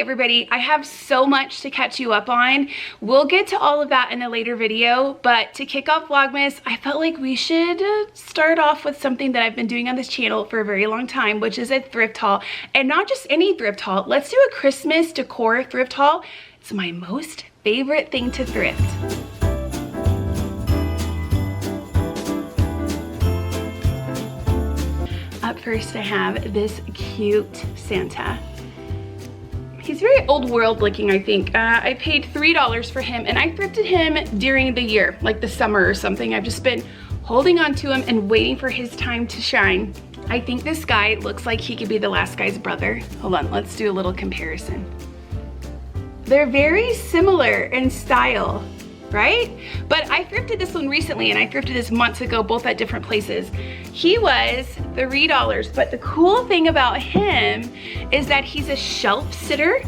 Everybody, I have so much to catch you up on. We'll get to all of that in a later video, but to kick off Vlogmas, I felt like we should start off with something that I've been doing on this channel for a very long time, which is a thrift haul. And not just any thrift haul, let's do a Christmas decor thrift haul. It's my most favorite thing to thrift. Up first, I have this cute Santa. He's very old world looking, I think. I paid $3 for him and I thrifted him during the year, like the summer or something. I've just been holding on to him and waiting for his time to shine. I think this guy looks like he could be the last guy's brother. Hold on, let's do a little comparison. They're very similar in style, right? But I thrifted this one recently and I thrifted this months ago, both at different places. He was $3, but the cool thing about him is that he's a shelf sitter.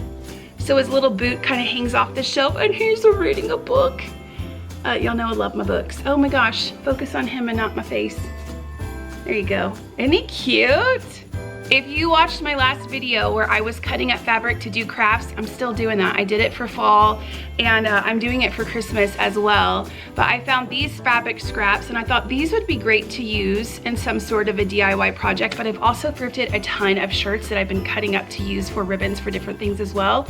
So his little boot kind of hangs off the shelf and he's reading a book. Y'all know I love my books. Oh my gosh, focus on him and not my face. There you go. Isn't he cute? If you watched my last video where I was cutting up fabric to do crafts, I'm still doing that. I did it for fall and I'm doing it for Christmas as well. But I found these fabric scraps and I thought these would be great to use in some sort of a DIY project. But I've also thrifted a ton of shirts that I've been cutting up to use for ribbons for different things as well.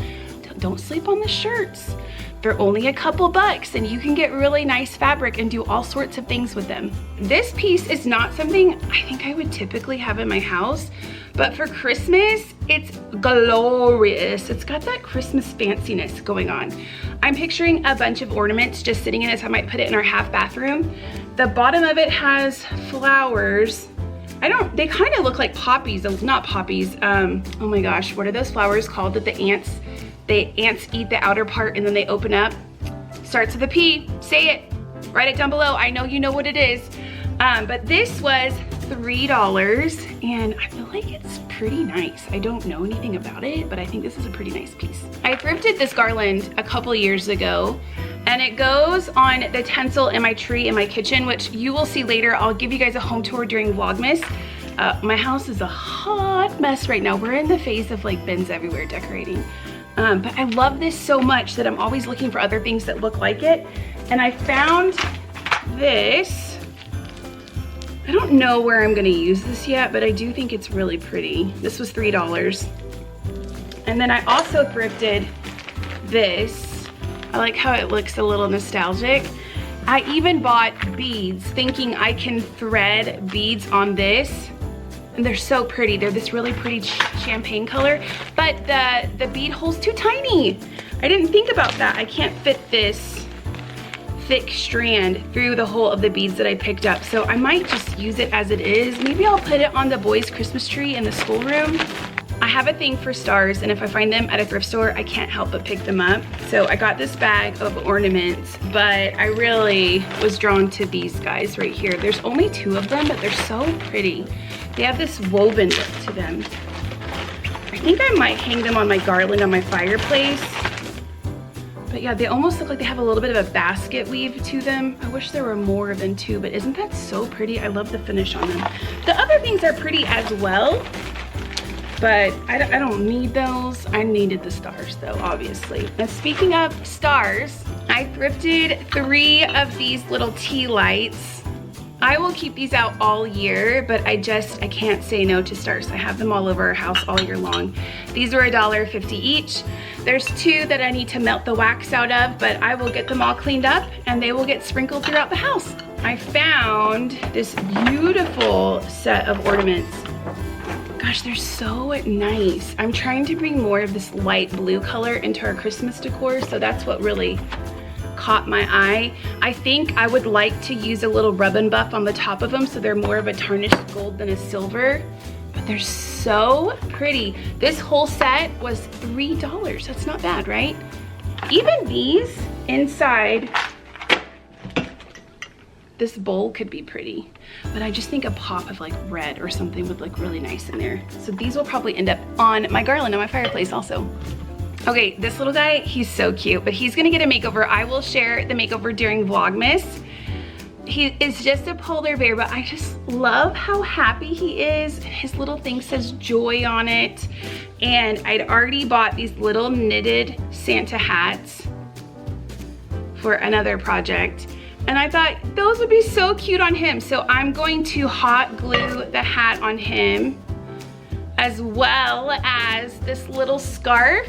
Don't sleep on the shirts. They're only a couple bucks and you can get really nice fabric and do all sorts of things with them. This piece is not something I think I would typically have in my house, but for Christmas, it's glorious. It's got that Christmas fanciness going on. I'm picturing a bunch of ornaments just sitting in it, so I might put it in our half bathroom. The bottom of it has flowers. They kind of look like poppies, not poppies. Oh my gosh, what are those flowers called that the ants eat the outer part and then they open up? Starts with a P, say it, write it down below. I know you know what it is. But this was $3 and I feel like it's pretty nice. I don't know anything about it, but I think this is a pretty nice piece. I thrifted this garland a couple years ago and it goes on the tinsel in my tree in my kitchen, which you will see later. I'll give you guys a home tour during Vlogmas. My house is a hot mess right now. We're in the phase of like bins everywhere decorating. But I love this so much that I'm always looking for other things that look like it. And I found this. I don't know where I'm gonna use this yet, but I do think it's really pretty. This was $3. And then I also thrifted this. I like how it looks a little nostalgic. I even bought beads thinking I can thread beads on this. And they're so pretty. They're this really pretty champagne color, but the bead hole's too tiny. I didn't think about that. I can't fit this thick strand through the hole of the beads that I picked up. So I might just use it as it is. Maybe I'll put it on the boys' Christmas tree in the schoolroom. I have a thing for stars, and if I find them at a thrift store, I can't help but pick them up. So I got this bag of ornaments, but I really was drawn to these guys right here. There's only 2 of them, but they're so pretty. They have this woven look to them. I think I might hang them on my garland on my fireplace. But yeah, they almost look like they have a little bit of a basket weave to them. I wish there were more than 2, but isn't that so pretty? I love the finish on them. The other things are pretty as well, but I don't need those. I needed the stars though, obviously. And speaking of stars, I thrifted 3 of these little tea lights. I will keep these out all year, but I can't say no to stars. I have them all over our house all year long. These were $1.50 each. There's 2 that I need to melt the wax out of, but I will get them all cleaned up and they will get sprinkled throughout the house. I found this beautiful set of ornaments. Gosh, they're so nice. I'm trying to bring more of this light blue color into our Christmas decor, so that's what really caught my eye. I think I would like to use a little rub and buff on the top of them so they're more of a tarnished gold than a silver, but they're so pretty. This whole set was $3. That's not bad, right? Even these inside this bowl could be pretty, but I just think a pop of like red or something would look really nice in there. So these will probably end up on my garland on my fireplace also. Okay, this little guy, he's so cute, but he's gonna get a makeover. I will share the makeover during Vlogmas. he is just a polar bear, but I just love how happy he is. His little thing says joy on it. And I'd already bought these little knitted Santa hats for another project. And I thought those would be so cute on him. So I'm going to hot glue the hat on him, as well as this little scarf.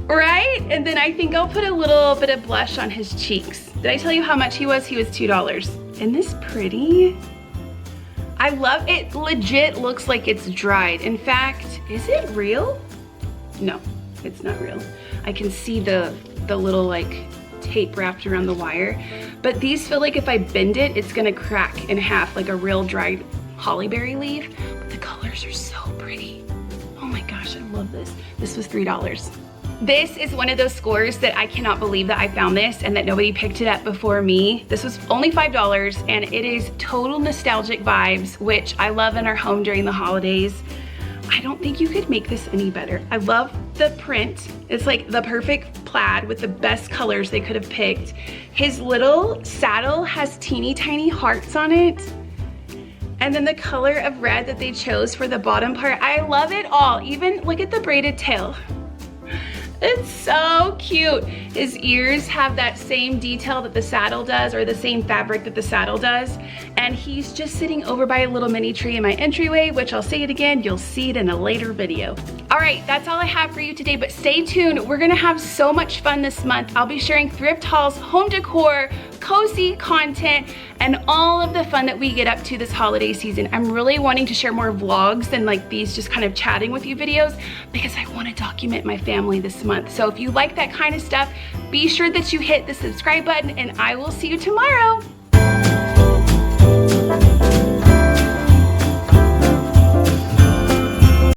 Right? And then I think I'll put a little bit of blush on his cheeks. Did I tell you how much he was? He was $2. Isn't this pretty? I love it. Legit looks like it's dried. In fact, is it real? No, it's not real. I can see the little like tape wrapped around the wire. But these feel like if I bend it, it's gonna crack in half like a real dried holly berry leaf. But the colors are so pretty. Oh my gosh, I love this. This was $3. This is one of those scores that I cannot believe that I found this and that nobody picked it up before me. This was only $5 and it is total nostalgic vibes, which I love in our home during the holidays. I don't think you could make this any better. I love the print. It's like the perfect plaid with the best colors they could have picked. His little saddle has teeny tiny hearts on it. And then the color of red that they chose for the bottom part. I love it all. Even look at the braided tail. It's so cute. His ears have that same detail that the saddle does, or the same fabric that the saddle does. And he's just sitting over by a little mini tree in my entryway, which I'll say it again, you'll see it in a later video. All right, that's all I have for you today, but stay tuned. We're gonna have so much fun this month. I'll be sharing thrift hauls, home decor, cozy content, and all of the fun that we get up to this holiday season. I'm really wanting to share more vlogs than like these just kind of chatting with you videos, because I want to document my family this month. So if you like that kind of stuff, be sure that you hit the subscribe button, and I will see you tomorrow.